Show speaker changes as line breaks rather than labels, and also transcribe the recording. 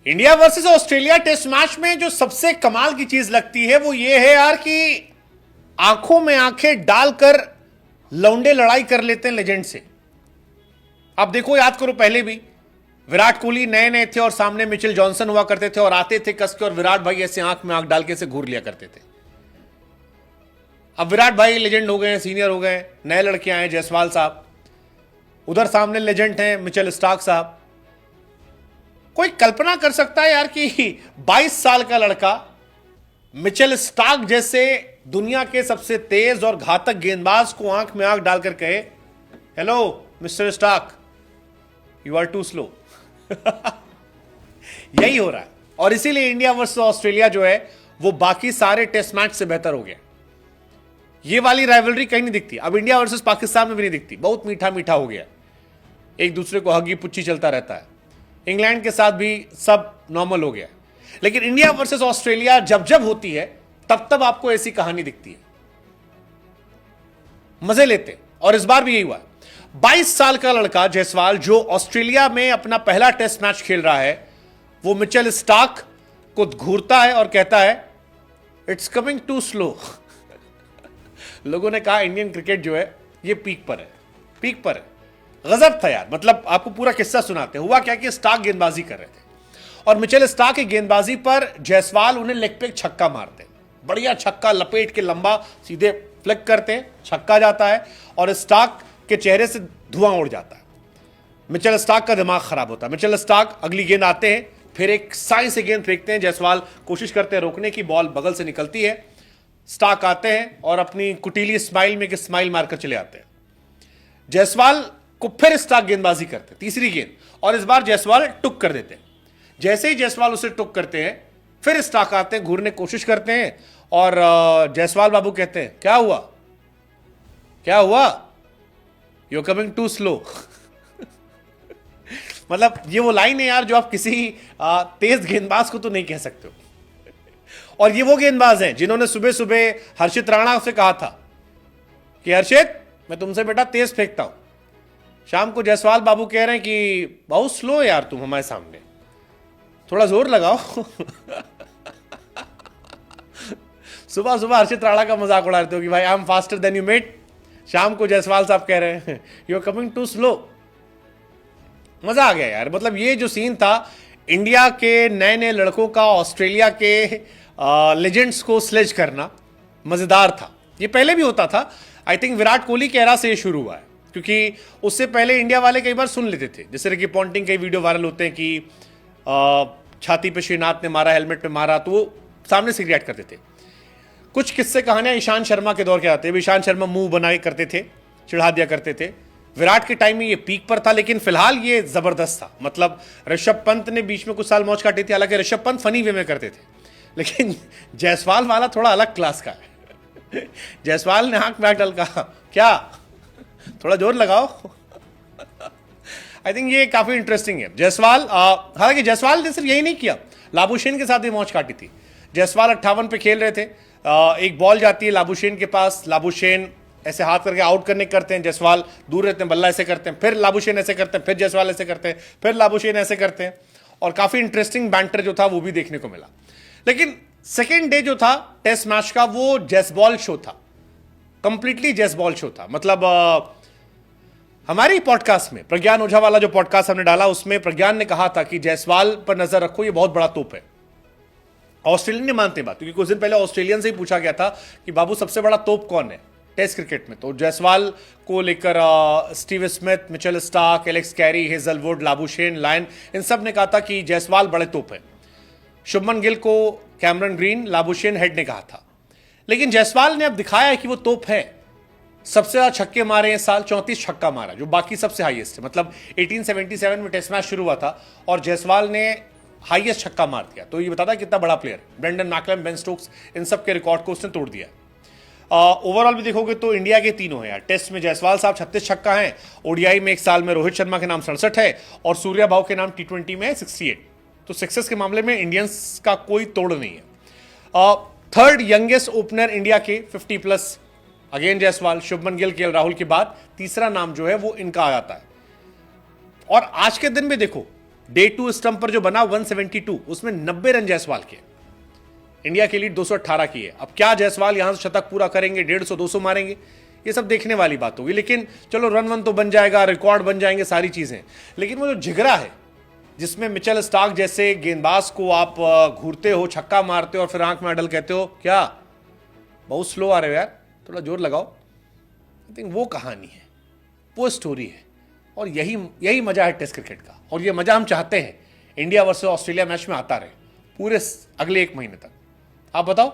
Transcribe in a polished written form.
India versus Australia test match में जो सबसे कमाल की चीज लगती है वो ये है यार कि आंखों में आंखें डालकर लौंडे लड़ाई कर लेते हैं लेजेंड से। आप देखो, याद करो, पहले भी विराट कोहली नए नए थे और सामने मिचेल जॉनसन हुआ करते थे और आते थे कस के, और विराट भाई ऐसे आंख में आंख डाल के ऐसे घूर लिया करते थे। अब विराट भाई लेजेंड हो गए हैं, सीनियर हो गए हैं, नए लड़के आए जायसवाल साहब, उधर सामने लेजेंड हैं मिचेल स्टार्क साहब। कोई कल्पना कर सकता है यार कि 22 साल का लड़का मिचेल स्टार्क जैसे दुनिया के सबसे तेज और घातक गेंदबाज को आंख में आंख डालकर कहे, hello mister Starc, you are too slow. यही हो रहा है, और इसीलिए इंडिया वर्सेस ऑस्ट्रेलिया जो है वो बाकी सारे टेस्ट मैच से बेहतर हो गया। ये वाली राइवलरी कहीं नहीं दिखती अब, इंडिया वर्सेस पाकिस्तान में भी नहीं दिखती, बहुत मीठा मीठा हो गया, एक दूसरे को हगी पुच्ची चलता रहता है। इंग्लैंड के साथ भी सब नॉर्मल हो गया, लेकिन इंडिया वर्सेस ऑस्ट्रेलिया जब जब होती है तब तब आपको ऐसी कहानी दिखती है, मजे लेते। और इस बार भी यही हुआ। 22 साल का लड़का जायसवाल जो ऑस्ट्रेलिया में अपना पहला टेस्ट मैच खेल रहा है, वो मिचेल स्टार्क को घूरता है और कहता है, इट्स कमिंग टू स्लो। लोगों ने कहा इंडियन क्रिकेट जो है ये पीक पर है, पीक पर है। गजब था यार, मतलब आपको पूरा किस्सा सुनाते। हुआ क्या कि स्टार्क गेंदबाजी कर रहे थे और मिचेल स्टार्क की गेंदबाजी पर जायसवाल उन्हें लेग पे एक छक्का मारते, बढ़िया छक्का, लपेट के लंबा सीधे फ्लिक करते हैं, छक्का जाता है और स्टार्क के चेहरे से धुआं उड़ जाता है। मिचेल स्टार्क का दिमाग खराब होता है। मिचेल स्टार्क अगली गेंद आते हैं, फिर एक साई से गेंद फेंकते हैं, जायसवाल कोशिश करते हैं रोकने की, बॉल बगल से निकलती है। स्टार्क आते हैं और अपनी कुटीली स्माइल में एक स्माइल मारकर चले आते हैं। जायसवाल को फिर स्टार्क गेंदबाजी करते हैं, तीसरी गेंद, और इस बार जायसवाल टुक कर देते हैं। जैसे ही जायसवाल उसे टुक करते हैं, फिर स्टार्क आते हैं, घूरने की कोशिश करते हैं, और जायसवाल बाबू कहते हैं, क्या हुआ, क्या हुआ, यू कमिंग टू स्लो। मतलब ये वो लाइन है यार जो आप किसी तेज गेंदबाज को तो नहीं कह सकते हो। और ये वो गेंदबाज हैं जिन्होंने सुबह सुबह हर्षित राणा से कहा था कि हर्षित, मैं तुमसे बेटा तेज फेंकता हूं। शाम को जायसवाल बाबू कह रहे हैं कि बहुत स्लो है यार तुम हमारे सामने, थोड़ा जोर लगाओ। सुबह सुबह हर्षित राणा का मजाक उड़ा रहे हो कि भाई I am faster than you mate. शाम को जायसवाल साहब कह रहे हैं you are coming too slow. मजा आ गया यार। मतलब ये जो सीन था, इंडिया के नए नए लड़कों का ऑस्ट्रेलिया के लेजेंड्स को स्लेज करना, मजेदार था। ये पहले भी होता था, आई थिंक विराट कोहली के एरा से ये शुरू हुआ है, क्योंकि उससे पहले इंडिया वाले कई बार सुन लेते थे। जैसे रिकी पॉन्टिंग के वीडियो वायरल होते हैं कि छाती पे श्रीनाथ ने मारा, हेलमेट पे मारा, तो वो सामने से रिएक्ट करते थे। कुछ किस्से कहानियां ईशांत शर्मा के दौर के आते हैं। ईशांत शर्मा मुंह बनाए करते थे, चिढ़ा दिया करते थे। विराट के टाइम में ये पीक पर था, लेकिन फिलहाल ये जबरदस्त था। मतलब ऋषभ पंत ने बीच में कुछ साल मौज काटी थी, हालांकि ऋषभ पंत फनी वे में करते थे, लेकिन जायसवाल वाला थोड़ा अलग क्लास का है। जायसवाल ने आंख में आंख डाल कहा, क्या थोड़ा जोर लगाओ। आई थिंक ये काफी इंटरेस्टिंग है। जायसवाल, हालांकि जायसवाल ने सिर्फ यही नहीं किया, लाबुशेन के साथ भी मौज काटी थी। जायसवाल 58 पे खेल रहे थे, एक बॉल जाती है लाबुशेन के पास, लाबुशेन ऐसे हाथ करके आउट करने करते हैं, जायसवाल दूर रहते हैं, बल्ला ऐसे करते हैं, फिर लाबुशेन ऐसे करते हैं, फिर जायसवाल ऐसे करते हैं, फिर लाबुशेन ऐसे करते हैं, और काफी इंटरेस्टिंग बैंटर जो था वो भी देखने को मिला। लेकिन सेकेंड डे जो था टेस्ट मैच का, वो जैसबॉल शो था, कंप्लीटली जैसबॉल शो था। मतलब हमारी पॉडकास्ट में प्रज्ञान ओझा वाला जो पॉडकास्ट हमने डाला, उसमें प्रज्ञान ने कहा था कि जायसवाल पर नजर रखो, ये बहुत बड़ा तोप है। ऑस्ट्रेलियन ने मानते बात, क्योंकि कुछ दिन पहले ऑस्ट्रेलियन से ही पूछा गया था कि बाबू सबसे बड़ा तोप कौन है टेस्ट क्रिकेट में, तो जायसवाल को लेकर Steve Smith, Mitchell Starc, Alex Carey, Hazlewood, Labuschagne, Lyon, इन सब ने कहा था कि जायसवाल बड़े तोप है। शुभमन गिल को कैमरन ग्रीन, लाबुशेन, हेड ने कहा था। लेकिन जायसवाल ने अब दिखाया है कि वो तोप है। सबसे ज्यादा छक्के मारे इस साल, 34 छक्का मारा, जो बाकी सबसे हाईएस्ट है। मतलब 1877 में टेस्ट मैच शुरू हुआ था और जायसवाल ने हाईएस्ट छक्का मार दिया, तो ये बताता है कितना बड़ा player. Brendon McCullum, Ben Stokes, इन सब के रिकॉर्ड को उसने तोड़ दिया। ओवरऑल भी देखोगे तो इंडिया के तीनों हैं यार। टेस्ट में जायसवाल साहब 36 छक्का हैं, ओडीआई में एक साल में रोहित शर्मा के नाम 67 है, और सूर्या भाव के नाम T20 में 68। तो सक्सेस के मामले में इंडियंस का कोई तोड़ नहीं है। थर्ड यंगेस्ट ओपनर इंडिया के 50+, अगेन जायसवाल, शुभमन गिल, केएल राहुल के बाद तीसरा नाम जो है वो इनका आ जाता है। और आज के दिन में देखो, डे 2 स्टंप पर जो बना 172, उसमें 90 रन जायसवाल के। इंडिया की लीड 218 की है। अब क्या जायसवाल यहां से शतक पूरा करेंगे, 150 200 मारेंगे, ये सब देखने वाली बात होगी। लेकिन चलो रन वन तो बन जाएगा, रिकॉर्ड बन जाएंगे, सारी चीजें। लेकिन वो जो जिगरा है जिसमें मिचेल स्टार्क जैसे गेंदबाज को आप घूरते हो, छक्का मारते हो और फिर आंख में अडल कहते हो क्या बहुत स्लो आ रहे हो यार, थोड़ा जोर लगाओ। आई थिंक वो कहानी है, वो स्टोरी है, और यही मजा है टेस्ट क्रिकेट का। और ये मजा हम चाहते हैं इंडिया वर्सेस ऑस्ट्रेलिया मैच में आता रहे पूरे अगले 1 महीने तक। आप बताओ।